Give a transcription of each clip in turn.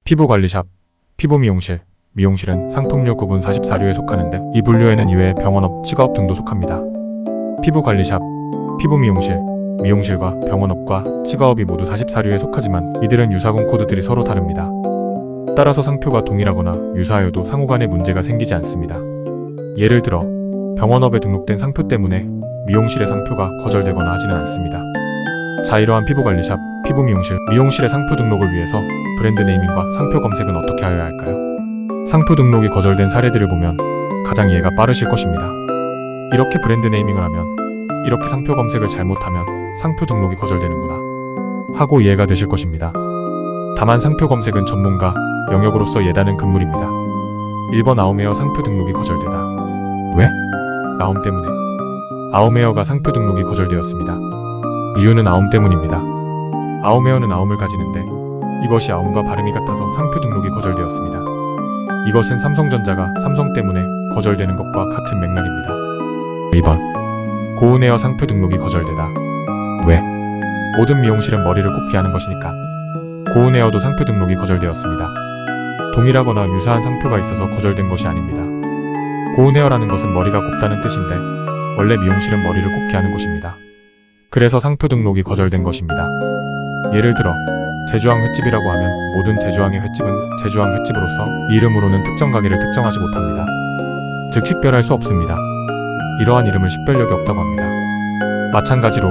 피부관리샵, 피부미용실, 미용실은 상품류 구분 44류에 속하는데 이 분류에는 이외에 병원업, 치과업 등도 속합니다. 피부관리샵, 피부미용실, 미용실과 병원업과 치과업이 모두 44류에 속하지만 이들은 유사군 코드들이 서로 다릅니다. 따라서 상표가 동일하거나 유사하여도 상호간에 문제가 생기지 않습니다. 예를 들어 병원업에 등록된 상표 때문에 미용실의 상표가 거절되거나 하지는 않습니다. 자, 이러한 피부관리샵, 피부미용실, 미용실의 상표 등록을 위해서 브랜드 네이밍과 상표 검색은 어떻게 하여야 할까요? 상표 등록이 거절된 사례들을 보면 가장 이해가 빠르실 것입니다. 이렇게 브랜드 네이밍을 하면, 이렇게 상표 검색을 잘못하면 상표 등록이 거절되는구나 하고 이해가 되실 것입니다. 다만 상표 검색은 전문가, 영역으로서 예단은 금물입니다. 1번 아움웨어 상표 등록이 거절되다. 왜? 아움 때문에. 아움웨어가 상표 등록이 거절되었습니다. 이유는 아움 때문입니다. 아움웨어는 아움을 가지는데 이것이 아움과 발음이 같아서 상표 등록이 거절되었습니다. 이것은 삼성전자가 삼성 때문에 거절되는 것과 같은 맥락입니다. 2번 고운헤어 상표 등록이 거절되다. 왜? 모든 미용실은 머리를 곱게 하는 것이니까. 고운헤어도 상표 등록이 거절되었습니다. 동일하거나 유사한 상표가 있어서 거절된 것이 아닙니다. 고운헤어라는 것은 머리가 곱다는 뜻인데 원래 미용실은 머리를 곱게 하는 곳입니다. 그래서 상표 등록이 거절된 것입니다. 예를 들어 제주항 횟집이라고 하면 모든 제주항의 횟집은 제주항 횟집으로서 이 이름으로는 특정 가게를 특정하지 못합니다. 즉 식별할 수 없습니다. 이러한 이름은 식별력이 없다고 합니다. 마찬가지로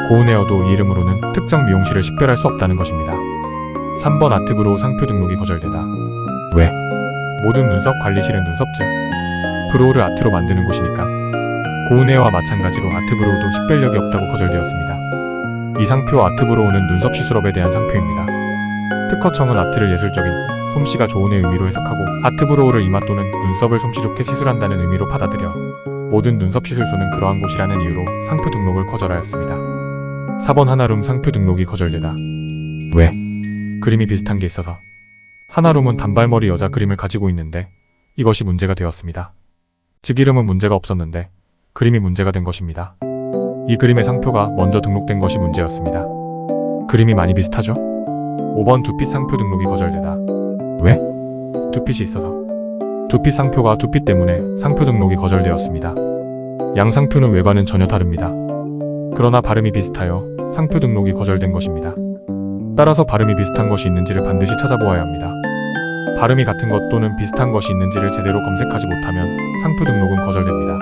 고운헤어도 이 이름으로는 특정 미용실을 식별할 수 없다는 것입니다. 3번 아트브로우 상표 등록이 거절되다. 왜? 모든 눈썹 관리실은 눈썹질, 브로우를 아트로 만드는 곳이니까. 고운헤어와 마찬가지로 아트브로우도 식별력이 없다고 거절되었습니다. 이 상표 아트브로우는 눈썹 시술업에 대한 상표입니다. 특허청은 아트를 예술적인, 솜씨가 좋은의 의미로 해석하고 아트브로우를 이마 또는 눈썹을 솜씨 좋게 시술한다는 의미로 받아들여 모든 눈썹 시술소는 그러한 곳이라는 이유로 상표 등록을 거절하였습니다. 4번 하나룸 상표 등록이 거절되다. 왜? 그림이 비슷한 게 있어서. 하나룸은 단발머리 여자 그림을 가지고 있는데 이것이 문제가 되었습니다. 즉 이름은 문제가 없었는데 그림이 문제가 된 것입니다. 이 그림의 상표가 먼저 등록된 것이 문제였습니다. 그림이 많이 비슷하죠? 5번 두핏 상표 등록이 거절되다. 왜? 두핏이 있어서. 두핏 상표가 두핏 때문에 상표 등록이 거절되었습니다. 양 상표는 외관은 전혀 다릅니다. 그러나 발음이 비슷하여 상표 등록이 거절된 것입니다. 따라서 발음이 비슷한 것이 있는지를 반드시 찾아보아야 합니다. 발음이 같은 것 또는 비슷한 것이 있는지를 제대로 검색하지 못하면 상표 등록은 거절됩니다.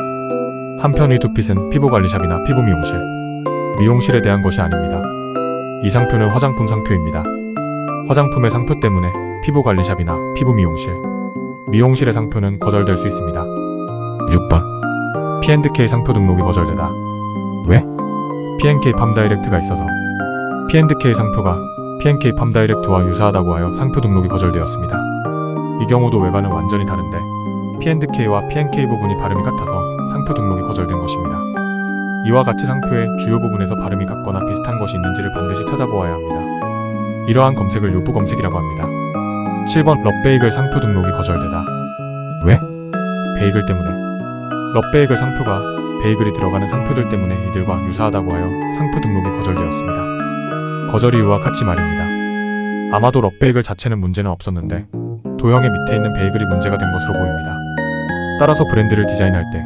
한편 이 두핏은 피부관리샵이나 피부미용실, 미용실에 대한 것이 아닙니다. 이 상표는 화장품 상표입니다. 화장품의 상표 때문에 피부관리샵이나 피부미용실, 미용실의 상표는 거절될 수 있습니다. 6번 P&K 상표 등록이 거절되다. 왜? P&K 팜다이렉트가 있어서. P&K 상표가 P&K 팜다이렉트와 유사하다고 하여 상표 등록이 거절되었습니다. 이 경우도 외관은 완전히 다른데 P&K와 P&K 부분이 발음이 같아서 상표 등록이 거절된 것입니다. 이와 같이 상표의 주요 부분에서 발음이 같거나 비슷한 것이 있는지를 반드시 찾아보아야 합니다. 이러한 검색을 요부 검색이라고 합니다. 7번 럽베이글 상표 등록이 거절되다. 왜? 베이글 때문에. 럽베이글 상표가 베이글이 들어가는 상표들 때문에 이들과 유사하다고 하여 상표 등록이 거절되었습니다. 거절 이유와 같이 말입니다. 아마도 럽베이글 자체는 문제는 없었는데 도형의 밑에 있는 베이글이 문제가 된 것으로 보입니다. 따라서 브랜드를 디자인할 때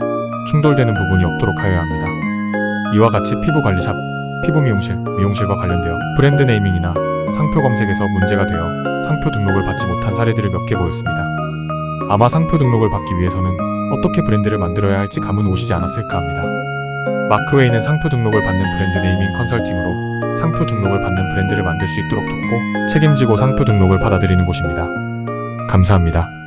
충돌되는 부분이 없도록 하여야 합니다. 이와 같이 피부관리샵, 피부미용실, 미용실과 관련되어 브랜드 네이밍이나 상표 검색에서 문제가 되어 상표 등록을 받지 못한 사례들을 몇 개 보였습니다. 아마 상표 등록을 받기 위해서는 어떻게 브랜드를 만들어야 할지 감은 오시지 않았을까 합니다. 마크웨이는 상표 등록을 받는 브랜드 네이밍 컨설팅으로 상표 등록을 받는 브랜드를 만들 수 있도록 돕고 책임지고 상표 등록을 받아들이는 곳입니다. 감사합니다.